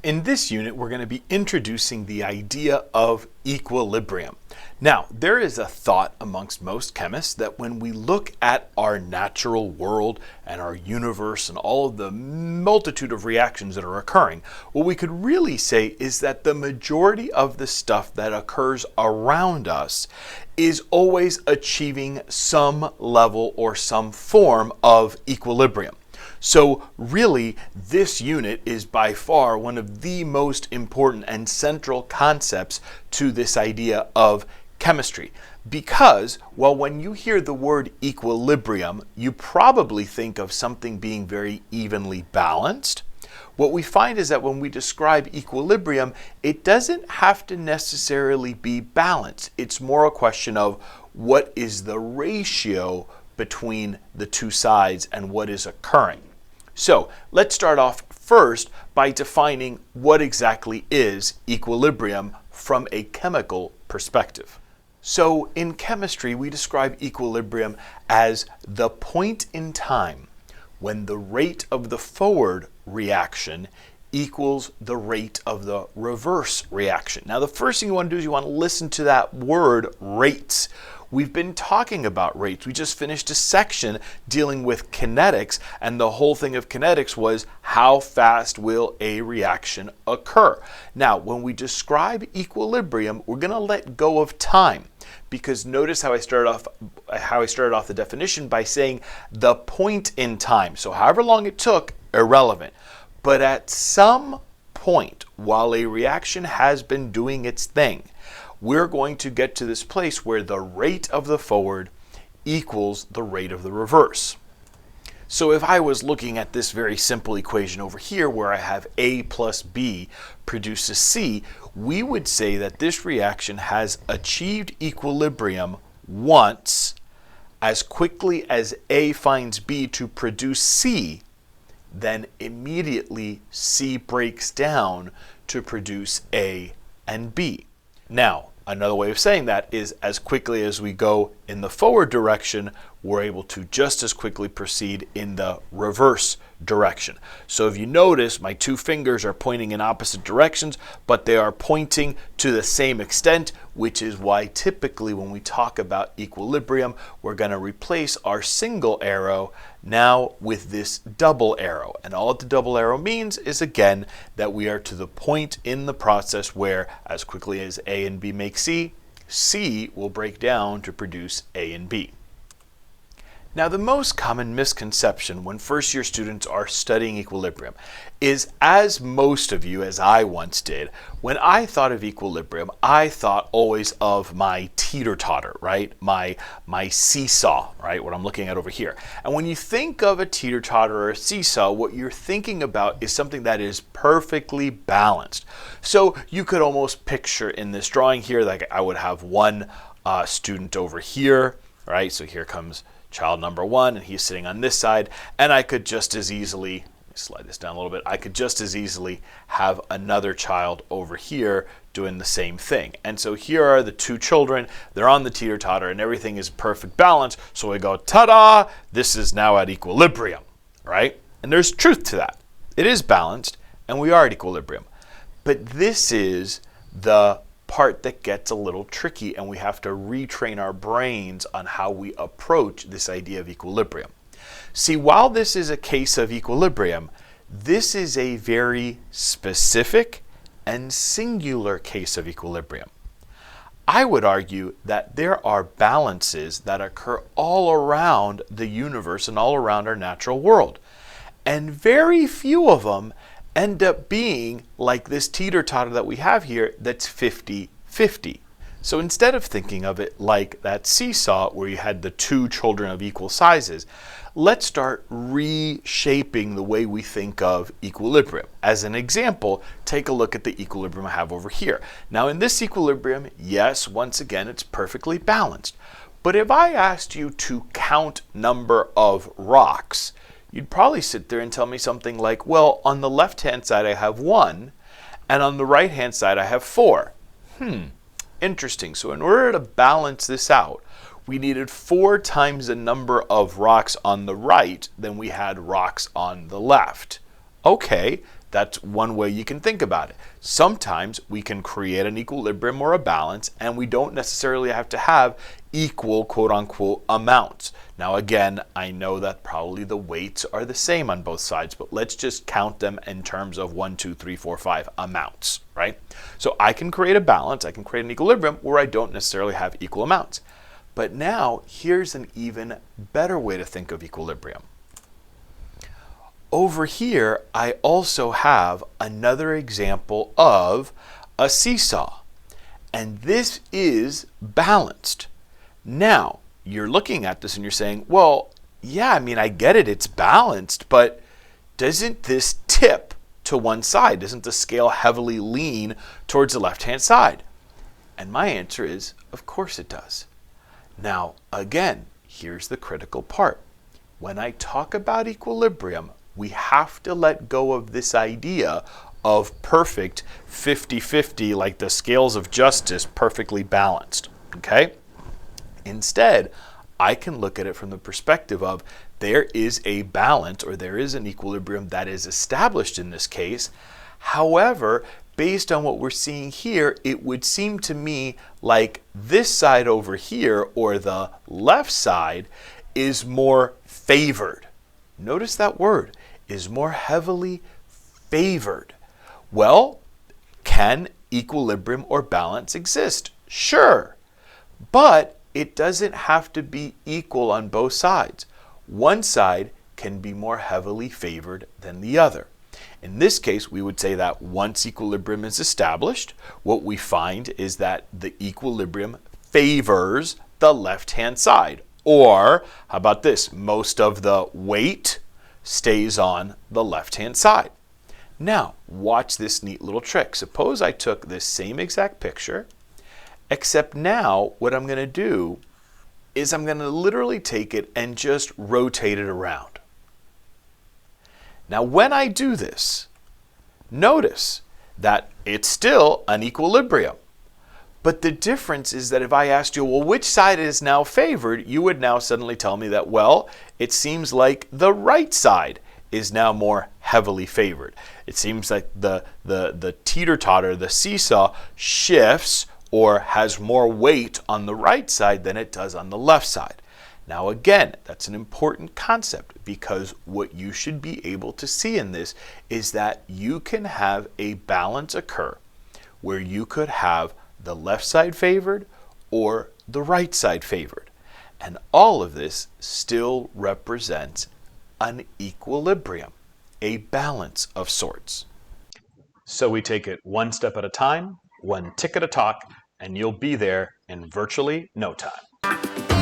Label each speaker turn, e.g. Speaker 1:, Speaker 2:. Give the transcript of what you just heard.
Speaker 1: In this unit, we're going to be introducing the idea of equilibrium. Now, there is a thought amongst most chemists that when we look at our natural world and our universe and all of the multitude of reactions that are occurring, what we could really say is that the majority of the stuff that occurs around us is always achieving some level or some form of equilibrium. So really, this unit is by far one of the most important and central concepts to this idea of chemistry. Because, well, when you hear the word equilibrium, you probably think of something being very evenly balanced. What we find is that when we describe equilibrium, it doesn't have to necessarily be balanced. It's more a question of what is the ratio between the two sides and what is occurring. So let's start off first by defining what exactly is equilibrium from a chemical perspective. So in chemistry, we describe equilibrium as the point in time when the rate of the forward reaction equals the rate of the reverse reaction. Now, the first thing you want to do is you want to listen to that word rates. We've been talking about rates. We just finished a section dealing with kinetics, and the whole thing of kinetics was how fast will a reaction occur. Now, when we describe equilibrium, we're going to let go of time, because notice how I started off the definition by saying the point in time. So however long it took, irrelevant. But at some point, while a reaction has been doing its thing, we're going to get to this place where the rate of the forward equals the rate of the reverse. So if I was looking at this very simple equation over here where I have A plus B produces C, we would say that this reaction has achieved equilibrium once as quickly as A finds B to produce C, then immediately C breaks down to produce A and B. Now, another way of saying that is as quickly as we go in the forward direction, we're able to just as quickly proceed in the reverse direction. So if you notice, my two fingers are pointing in opposite directions, but they are pointing to the same extent, which is why typically when we talk about equilibrium, we're going to replace our single arrow now with this double arrow. And all the double arrow means is, again, that we are to the point in the process where as quickly as A and B make C, C will break down to produce A and B. Now, the most common misconception when first-year students are studying equilibrium is, as most of you, as I once did, when I thought of equilibrium, I thought always of my teeter-totter, right? My seesaw, right? What I'm looking at over here. And when you think of a teeter-totter or a seesaw, what you're thinking about is something that is perfectly balanced. So you could almost picture in this drawing here, like I would have one student over here, right? So here comes child number one, and he's sitting on this side, and I could just as easily, let me slide this down a little bit, I could just as easily have another child over here doing the same thing. And so here are the two children, they're on the teeter-totter, and everything is perfect balance, so we go, ta-da, this is now at equilibrium, right? And there's truth to that. It is balanced, and we are at equilibrium. But this is the part that gets a little tricky, and we have to retrain our brains on how we approach this idea of equilibrium. See, while this is a case of equilibrium, this is a very specific and singular case of equilibrium. I would argue that there are balances that occur all around the universe and all around our natural world, and very few of them end up being like this teeter-totter that we have here that's 50-50. So instead of thinking of it like that seesaw where you had the two children of equal sizes, let's start reshaping the way we think of equilibrium. As an example, take a look at the equilibrium I have over here. Now in this equilibrium, yes, once again, it's perfectly balanced. But if I asked you to count number of rocks, you'd probably sit there and tell me something like, well, on the left-hand side I have 1, and on the right-hand side I have 4. Interesting. So in order to balance this out, we needed 4 times the number of rocks on the right than we had rocks on the left. Okay, That's one way you can think about it. Sometimes we can create an equilibrium or a balance, and we don't necessarily have to have equal quote-unquote amounts. Now again, I know that probably the weights are the same on both sides, but let's just count them in terms of 1, 2, 3, 4, 5 amounts, right? So I can create a balance, I can create an equilibrium where I don't necessarily have equal amounts. But now here's an even better way to think of equilibrium. Over here, I also have another example of a seesaw, and this is balanced. Now, you're looking at this and you're saying, well, yeah, I mean, I get it, it's balanced, but doesn't this tip to one side? Doesn't the scale heavily lean towards the left-hand side? And my answer is, of course it does. Now, again, here's the critical part. When I talk about equilibrium, we have to let go of this idea of perfect 50-50, like the scales of justice perfectly balanced, okay? Instead, I can look at it from the perspective of there is a balance, or there is an equilibrium that is established in this case. However, based on what we're seeing here, it would seem to me like this side over here, or the left side, is more favored. Notice that word, is more heavily favored. Well, can equilibrium or balance exist? Sure, but it doesn't have to be equal on both sides. One side can be more heavily favored than the other. In this case, we would say that once equilibrium is established, what we find is that the equilibrium favors the left-hand side. Or, how about this? Most of the weight stays on the left-hand side. Now, watch this neat little trick. Suppose I took this same exact picture, except now what I'm going to do is I'm going to literally take it and just rotate it around. Now, when I do this, notice that it's still an equilibrium. But the difference is that if I asked you, well, which side is now favored, you would now suddenly tell me that, well, it seems like the right side is now more heavily favored. It seems like the teeter-totter, the seesaw, shifts or has more weight on the right side than it does on the left side. Now again, that's an important concept, because what you should be able to see in this is that you can have a balance occur where you could have the left side favored or the right side favored. And all of this still represents an equilibrium, a balance of sorts. So we take it one step at a time, one tick at a talk, and you'll be there in virtually no time.